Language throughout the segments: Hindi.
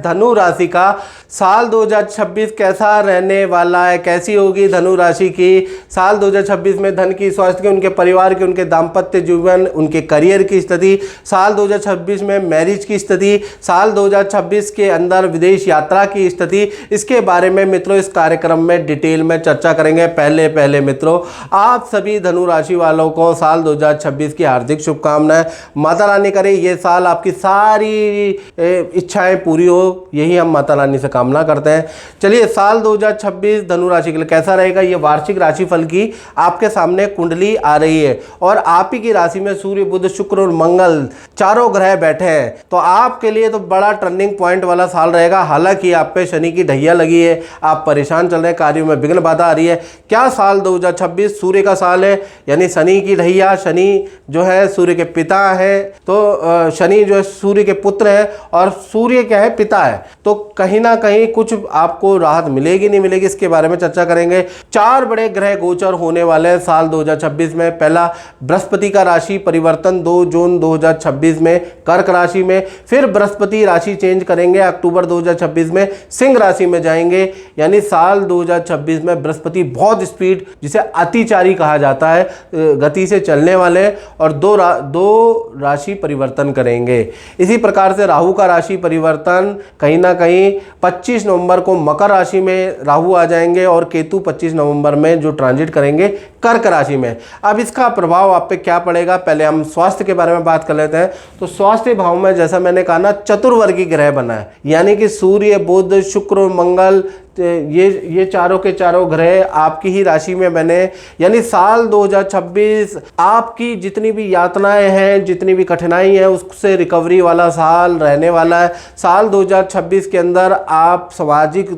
धनु राशि का साल 2026 कैसा रहने वाला है, कैसी होगी धनु राशि की साल 2026 में धन की, स्वास्थ्य की, उनके परिवार की, उनके दाम्पत्य जीवन, उनके करियर की स्थिति, साल 2026 में मैरिज की स्थिति, साल 2026 के अंदर विदेश यात्रा की स्थिति, इसके बारे में मित्रों इस कार्यक्रम में डिटेल में चर्चा करेंगे। पहले मित्रों आप सभी धनु राशि वालों को साल 2026 की हार्दिक शुभकामनाएं। माता रानी करे ये साल आपकी सारी इच्छाएं पूरी हो, यही हम माता रानी से कामना करते हैं। चलिए साल 2026 धनु राशि के लिए कैसा रहेगा, ये वार्षिक राशिफल की आपके सामने कुंडली आ रही है और आप ही की राशि में सूर्य, बुध, शुक्र और मंगल चारों ग्रह बैठे हैं, तो आपके लिए तो बड़ा टर्निंग पॉइंट वाला साल रहेगा। हालांकि आप पे शनि की ढैया लगी है, आप परेशान चल रहे हैं, कार्यों में विघ्न बाधा आ रही है। क्या साल 2026 सूर्य का साल है, यानी शनि की ढैया, शनि जो है सूर्य के पिता है, तो शनि जो है सूर्य के पुत्र है और सूर्य क्या है, पिता है, तो कहीं ना कहीं कुछ आपको राहत मिलेगी नहीं मिलेगी, इसके बारे में चर्चा करेंगे। 4 बड़े ग्रह गोचर होने वाले हैं साल 2026 में। पहला बृहस्पति का राशि परिवर्तन 2 जून 2026 में कर्क राशि में, फिर बृहस्पति राशि चेंज करेंगे अक्टूबर 2026 में सिंह राशि में जाएंगे, यानी साल 2026 में बृहस्पति बहुत स्पीड, जिसे अतिचारी कहा जाता है, गति से चलने वाले और दो राशि परिवर्तन करेंगे। इसी प्रकार से राहु का राशि परिवर्तन कहीं ना कहीं 25 नवंबर को मकर राशि में राहु आ जाएंगे और केतु 25 नवंबर में जो ट्रांजिट करेंगे कर्क राशि में। अब इसका प्रभाव आप पे क्या पड़ेगा, पहले हम स्वास्थ्य के बारे में बात कर लेते हैं। तो स्वास्थ्य भाव में जैसा मैंने कहा ना, चतुर्वर्गीय ग्रह बना है, यानी कि सूर्य, बुध, शुक्र, मंगल, ये चारों के चारों ग्रह आपकी ही राशि में बने, यानी साल 2026 आपकी जितनी भी यातनाएं हैं, जितनी भी कठिनाई है, उससे रिकवरी वाला साल रहने वाला है। साल 2026 के अंदर आप सामाजिक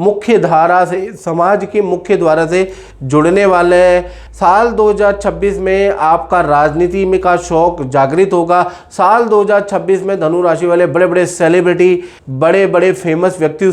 मुख्य धारा से, समाज की मुख्य धारा से जुड़ने वाले हैं। साल 2026 में आपका राजनीति में का शौक जागृत होगा। साल 2026 में धनु राशि वाले बड़े बड़े सेलिब्रिटी, बड़े बड़े फेमस व्यक्तियों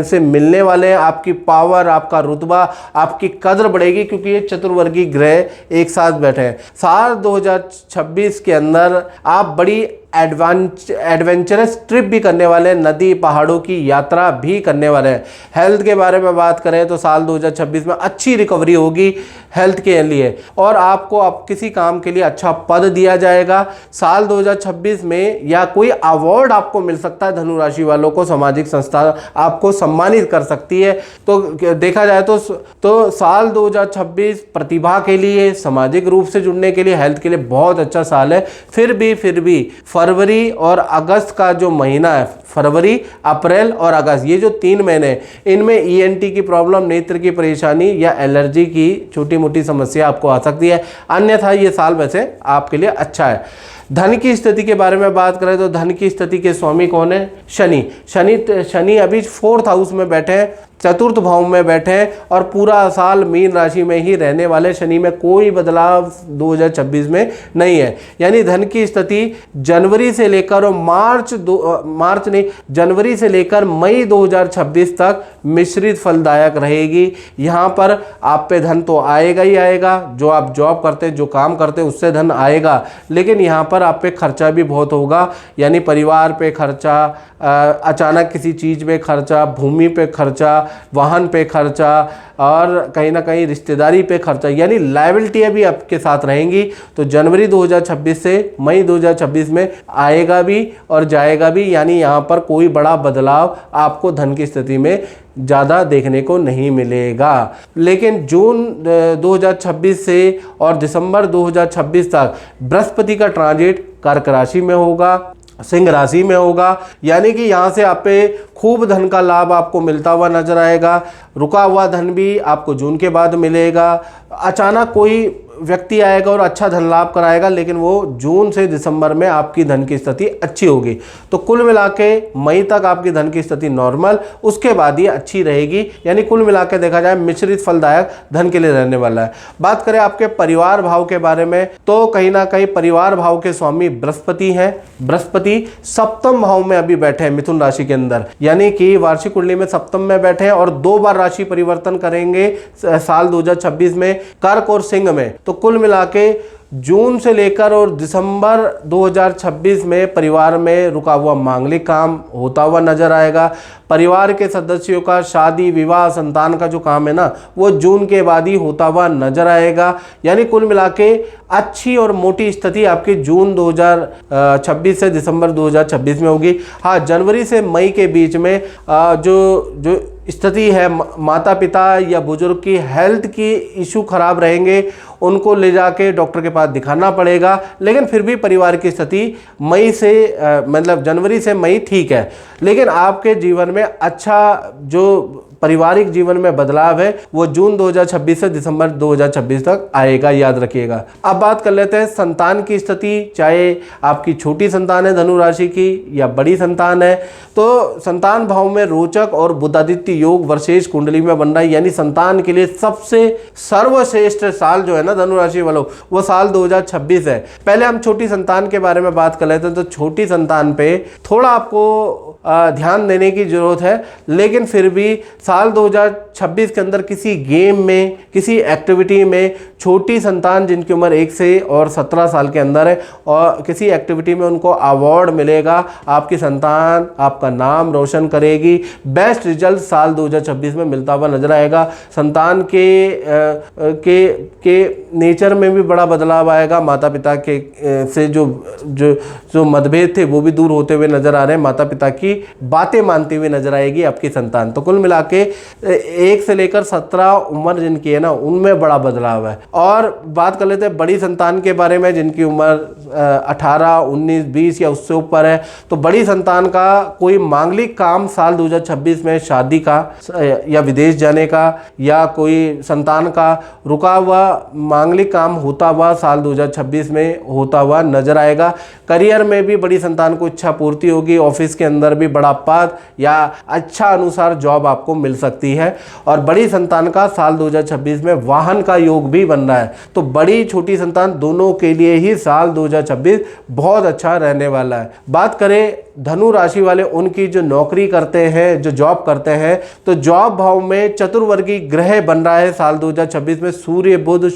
से मिलने वाले हैं। आपकी पावर, आपका रुतबा, आपकी कदर बढ़ेगी, क्योंकि ये चतुर्वर्गीय ग्रह एक साथ बैठे हैं। साल 2026 के अंदर आप बड़ी एडवेंचरस ट्रिप भी करने वाले हैं, नदी पहाड़ों की यात्रा भी करने वाले हैं। हेल्थ के बारे में बात करें तो साल 2026 में अच्छी रिकवरी होगी हेल्थ के लिए और आपको अब किसी काम के लिए अच्छा पद दिया जाएगा। साल 2026 में या कोई अवार्ड आपको मिल सकता है, धनु राशि वालों को सामाजिक संस्था आपको सम्मानित कर सकती है। तो देखा जाए तो साल 2026 प्रतिभा के लिए, सामाजिक रूप से जुड़ने के लिए, हेल्थ के लिए बहुत अच्छा साल है। फिर भी फरवरी और अगस्त का जो महीना है, फरवरी, अप्रैल और अगस्त, ये जो 3 महीने, इनमें ईएनटी की प्रॉब्लम, नेत्र की परेशानी या एलर्जी की छोटी मोटी समस्या आपको आ सकती है। अन्यथा ये साल वैसे आपके लिए अच्छा है। धन की स्थिति के बारे में बात करें तो धन की स्थिति के स्वामी कौन है, शनि अभी 4th हाउस में बैठे हैं, चतुर्थ भाव में बैठे हैं और पूरा साल मीन राशि में ही रहने वाले शनि में कोई बदलाव 2026 में नहीं है। यानी धन की स्थिति जनवरी से लेकर और जनवरी से लेकर मई 2026 तक मिश्रित फलदायक रहेगी। यहाँ पर आप पे धन तो आएगा ही आएगा, जो आप जॉब करते, जो काम करते उससे धन आएगा, लेकिन यहाँ पर आप पे खर्चा भी बहुत होगा, यानी परिवार पे खर्चा, अचानक किसी चीज़ पे खर्चा, भूमि पे खर्चा, वाहन पे खर्चा और कहीं ना कहीं रिश्तेदारी पे खर्चा, यानी लायबिलिटियाँ भी आपके साथ रहेंगी। तो जनवरी 2026 से मई 2026 में आएगा भी और जाएगा भी, यानी यहाँ पर कोई बड़ा बदलाव आपको धन की स्थिति में ज़्यादा देखने को नहीं मिलेगा। लेकिन जून 2026 से और दिसंबर 2026 तक बृहस्पति का ट्रांजिट कर्क राशि में होगा, सिंह राशि में होगा, यानी कि यहाँ से आप पे खूब धन का लाभ आपको मिलता हुआ नजर आएगा। रुका हुआ धन भी आपको जून के बाद मिलेगा। अचानक कोई व्यक्ति आएगा और अच्छा धन लाभ कराएगा, लेकिन वो जून से दिसंबर में आपकी धन की स्थिति अच्छी होगी। तो कुल मिला के मई तक आपकी धन की स्थिति नॉर्मल, उसके बाद ये अच्छी रहेगी। यानी कुल मिला के देखा जाए मिश्रित फलदायक धन के लिए रहने वाला है। बात करें आपके परिवार भाव के बारे में तो कहीं ना कहीं परिवार भाव के स्वामी बृहस्पति हैं। बृहस्पति 7th भाव में अभी बैठे हैं मिथुन राशि के अंदर, यानी कि वार्षिक कुंडली में 7th में बैठे हैं और 2 बार राशि परिवर्तन करेंगे साल 2026 में, कर्क और सिंह में। तो कुल मिला के जून से लेकर और दिसंबर 2026 में परिवार में रुका हुआ मांगलिक काम होता हुआ नजर आएगा। परिवार के सदस्यों का शादी विवाह संतान का जो काम है ना, वो जून के बाद ही होता हुआ नजर आएगा। यानी कुल मिला के अच्छी और मोटी स्थिति आपकी जून 2026 से दिसंबर 2026 में होगी। हाँ, जनवरी से मई के बीच में जो स्थिति है, माता पिता या बुजुर्ग की हेल्थ की इशू खराब रहेंगे, उनको ले जाके डॉक्टर के पास दिखाना पड़ेगा। लेकिन फिर भी परिवार की स्थिति मई से मतलब जनवरी से मई ठीक है। लेकिन आपके जीवन में अच्छा जो पारिवारिक जीवन में बदलाव है वो जून 2026 से दिसंबर 2026 तक आएगा, याद रखिएगा। अब बात कर लेते हैं संतान की स्थिति। चाहे आपकी छोटी संतान है धनु राशि की या बड़ी संतान है, तो संतान भाव में रोचक और बुधादित्य योग वर्षेश कुंडली में बन रहा है। यानी संतान के लिए सबसे सर्वश्रेष्ठ साल जो है ना धनु राशि वालों, वो साल 2026 है। पहले हम छोटी संतान के बारे में बात कर लेते हैं। तो छोटी संतान पे थोड़ा आपको ध्यान देने की जरूरत है, लेकिन फिर भी साल 2026 के अंदर किसी गेम में, किसी एक्टिविटी में छोटी संतान जिनकी उम्र 1 से और 17 साल के अंदर है और किसी एक्टिविटी में उनको अवार्ड मिलेगा। आपकी संतान आपका नाम रोशन करेगी। बेस्ट रिजल्ट साल 2026 में मिलता हुआ नजर आएगा। संतान के नेचर में भी बड़ा बदलाव आएगा। माता पिता के से जो मतभेद थे वो भी दूर होते हुए नजर आ रहे हैं। माता पिता की बातें मानती हुई नजर आएगी आपकी संतान। तो कुल मिला के 1 से लेकर 17 उम्र जिनकी है ना, उनमें बड़ा बदलाव है। और बात कर लेते हैं बड़ी संतान के बारे में जिनकी उम्र 18, 19, 20 या उससे ऊपर है। तो बड़ी संतान का कोई मांगलिक काम साल 2026 में, शादी का या विदेश जाने का या कोई संतान का रुका हुआ मांगलिक काम होता हुआ साल 2026 में होता हुआ नजर आएगा। करियर में भी बड़ी संतान को इच्छा पूर्ति होगी। ऑफिस के अंदर भी बड़ा पद या अच्छा अनुसार जॉब आपको मिल सकती है। और बड़ी संतान का साल 2026 में वाहन का योग भी बन रहा है। तो बड़ी छोटी संतान दोनों के लिए ही साल 2026 बहुत अच्छा रहने वाला है। बात करें धनु राशि वाले उनकी जो नौकरी करते हैं, जो जॉब करते हैं, तो जॉब भाव में चतुर्वर्गी ग्रह बन रहा है साल 2026 में। सूर्य बुध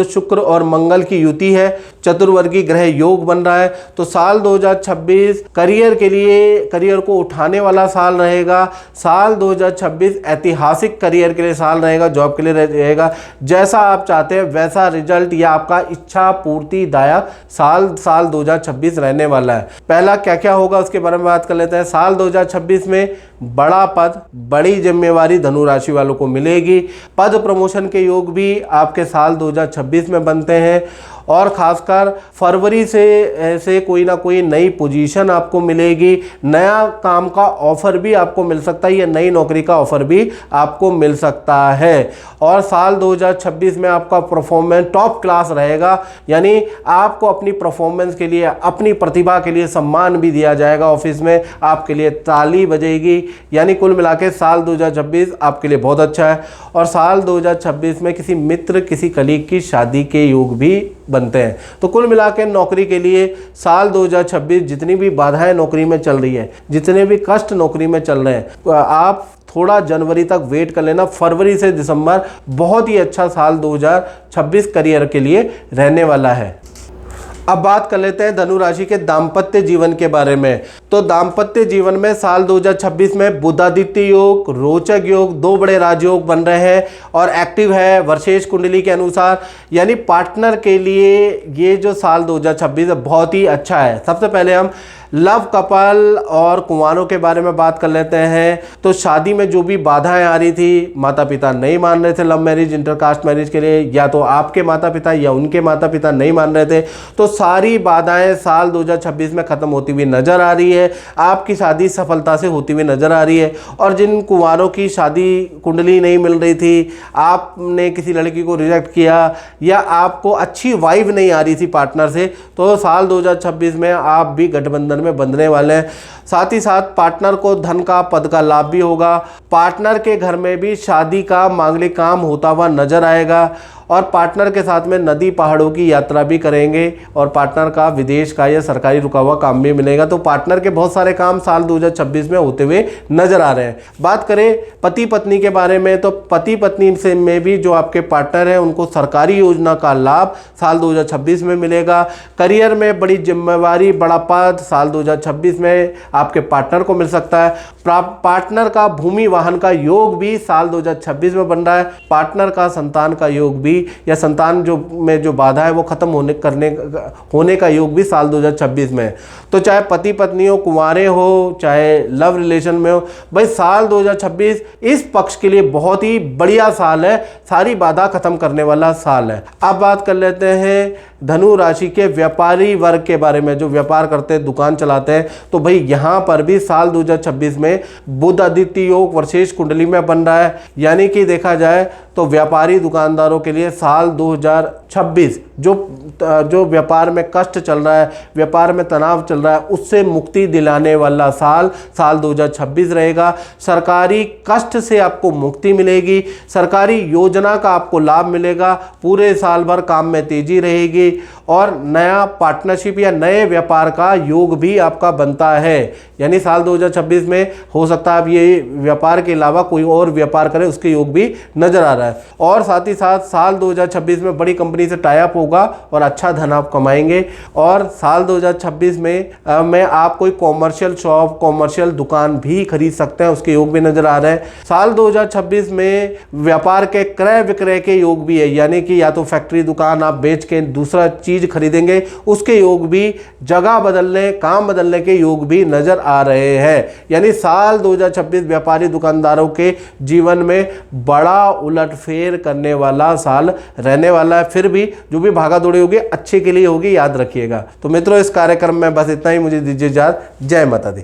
शुक्र और मंगल की युति है। चतुर्वर्गी ग्रह योग बन रहा है। तो साल 2026 करियर के लिए, करियर को उठाने वाला साल रहेगा। साल 2026 ऐतिहासिक करियर के लिए साल रहेगा, जॉब के लिए रहेगा। जैसा आप चाहते हैं वैसा रिजल्ट या आपका इच्छा पूर्तिदायक साल 2026 रहने वाला है। पहला क्या क्या होगा उसके बारे में बात कर लेते हैं। साल 2026 में बड़ा पद, बड़ी जिम्मेवारी धनु राशि वालों को मिलेगी। पद प्रमोशन के योग भी आपके साल 2026 में बनते हैं। और खासकर फरवरी से कोई ना कोई नई पोजीशन आपको मिलेगी। नया काम का ऑफर भी आपको मिल सकता है या नई नौकरी का ऑफर भी आपको मिल सकता है। और साल 2026 में आपका परफॉर्मेंस टॉप क्लास रहेगा। यानी आपको अपनी परफॉर्मेंस के लिए, अपनी प्रतिभा के लिए सम्मान भी दिया जाएगा। ऑफिस में आपके लिए ताली बजेगी। यानी कुल मिला के साल 2026 आपके लिए बहुत अच्छा है। और साल 2026 में किसी मित्र, किसी कलीग की शादी के योग भी बनते हैं। तो कुल मिला के नौकरी के लिए साल 2026 जितनी भी बाधाएं नौकरी में चल रही है, जितने भी कष्ट नौकरी में चल रहे हैं, आप थोड़ा जनवरी तक वेट कर लेना। फरवरी से दिसंबर बहुत ही अच्छा साल 2026 करियर के लिए रहने वाला है। अब बात कर लेते हैं धनु राशि के दाम्पत्य जीवन के बारे में। तो दाम्पत्य जीवन में साल 2026 में बुधादित्य योग, रोचक योग, 2 बड़े राजयोग बन रहे हैं और एक्टिव है वर्षेश कुंडली के अनुसार। यानी पार्टनर के लिए ये जो साल 2026 है बहुत ही अच्छा है। सबसे पहले हम लव कपल और कुंवारों के बारे में बात कर लेते हैं। तो शादी में जो भी बाधाएं आ रही थी, माता पिता नहीं मान रहे थे लव मैरिज, इंटरकास्ट मैरिज के लिए, या तो आपके माता पिता या उनके माता पिता नहीं मान रहे थे, तो सारी बाधाएं साल 2026 में खत्म होती हुई नजर आ रही है। आपकी शादी सफलता से होती हुई नजर आ रही है। और जिन कुंवारों की शादी कुंडली नहीं मिल रही थी, आपने किसी लड़की को रिजेक्ट किया या आपको अच्छी वाइब नहीं आ रही थी पार्टनर से, तो साल 2026 में आप भी गठबंधन में बंधने वाले हैं। साथ ही साथ पार्टनर को धन का, पद का लाभ भी होगा। पार्टनर के घर में भी शादी का मांगलिक काम होता हुआ नजर आएगा। और पार्टनर के साथ में नदी पहाड़ों की यात्रा भी करेंगे और पार्टनर का विदेश का या सरकारी रुका हुआ काम भी मिलेगा। तो पार्टनर के बहुत सारे काम साल 2026 में होते हुए नजर आ रहे हैं। बात करें पति पत्नी के बारे में, तो पति पत्नी से में भी जो आपके पार्टनर हैं उनको सरकारी योजना का लाभ साल 2026 में मिलेगा। करियर में बड़ी जिम्मेवारी, बड़ा पद साल 2026 में आपके पार्टनर को मिल सकता है। पार्टनर का भूमि वाहन का योग भी साल 2026 में बन रहा है। पार्टनर का संतान का योग भी, या संतान जो बाधा है वो खत्म होने का योग भी साल 2026 में। तो चाहे पति पत्नी हो, कुंवारे हो, चाहे लव रिलेशन में हो, भाई साल 2026 इस पक्ष के लिए बहुत ही बढ़िया साल है, सारी बाधा खत्म करने वाला साल है। अब बात कर लेते हैं धनु राशि के व्यापारी वर्ग के बारे में, जो व्यापार करते हैं, दुकान चलाते हैं। तो भाई यहाँ पर भी साल 2026 में बुध आदित्य योग वर्षेश कुंडली में बन रहा है। यानी कि देखा जाए तो व्यापारी दुकानदारों के लिए साल 2026 जो व्यापार में कष्ट चल रहा है, व्यापार में तनाव चल रहा है, उससे मुक्ति दिलाने वाला साल 2026 रहेगा। सरकारी कष्ट से आपको मुक्ति मिलेगी, सरकारी योजना का आपको लाभ मिलेगा, पूरे साल भर काम में तेजी रहेगी और नया पार्टनरशिप या नए व्यापार का योग भी आपका बनता है। यानी साल 2026 में हो सकता है आप ये व्यापार के अलावा कोई और व्यापार करें, उसके योग भी नजर आ रहा है। और साथ ही साथ साल 2026 में बड़ी कंपनी से टाई अप होगा और अच्छा धन आप कमाएंगे। और साल 2026 में आप कोई कॉमर्शियल शॉप, कॉमर्शियल दुकान भी खरीद सकते हैं, उसके योग भी नजर आ रहे हैं। साल 2026 में व्यापार के क्रय विक्रय के योग भी है, यानी कि या तो फैक्ट्री दुकान आप बेच के दूसरा चीज खरीदेंगे, उसके योग भी, जगह बदलने, काम बदलने के योग भी नजर आ रहे हैं। यानी साल 2026 व्यापारी दुकानदारों के जीवन में बड़ा उलटफेर करने वाला साल रहने वाला है। फिर भी जो भी भागा दौड़ी होगी अच्छे के लिए होगी, याद रखिएगा। तो मित्रों, इस कार्यक्रम में बस इतना ही। मुझे दीजिए इजाजत। जय माता दी।